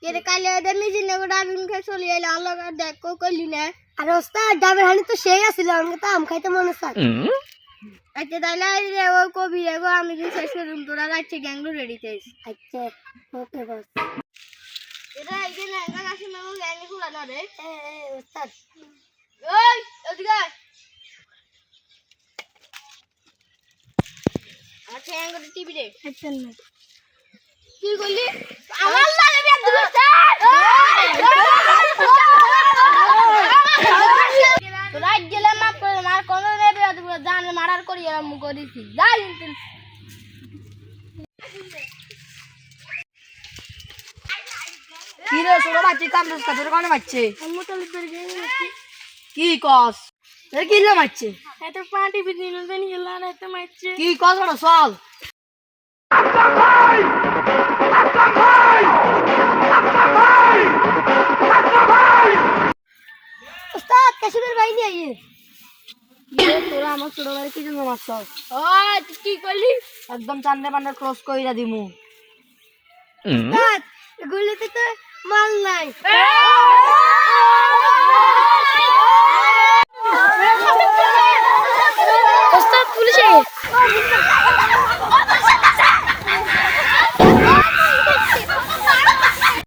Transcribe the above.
এর কালে এদের নিজে নেগো ডাবিন খাই চলে এলো আল্লাহ দেখো কইলি না আর ওস্তাদ ডাবের হানি তো সেই আছিল আমাকে তো আম খাইতে মনে চায় আচ্ছা তাহলে রে ও কবি রে গো আমি যে শেষ করুম তোরা রাখছে গ্যাংলো রেডি তেস আচ্ছা ওকে বস এরা এই না গাছে মেমো গ্যাংলি খোলা না রে ওস্তাদ ওই ওদিকে আচ্ছা এঙ্গো টিভি রে আচ্ছা না কি কইলি আমার লাগে বিয়াদ দিবস রাত গেলে মাপ করে আর কোন রে বিয়াদ দিবস জান মারার করি আমি করিছি যাই কি রে ছোট বাচ্চা কান্দস কাদের কোনে বাচ্চা মোটালি তোর গেম কি কস এ কি লে মারছে এত পার্টি বিদিন দেন গেলা না এত মারছে কি কস বড় চল ওস্তাদ কাশিমের ভাই নিয়ে আইয়ে তোরা আমার ছোট ভাই কি জন্য মারছ ওই তুই কি করলি একদম চান্দে বান্ডার ক্লোজ কইরা দিমু ওস্তাদ গুলিতে তো মাল নাই ওস্তাদ পুলিশে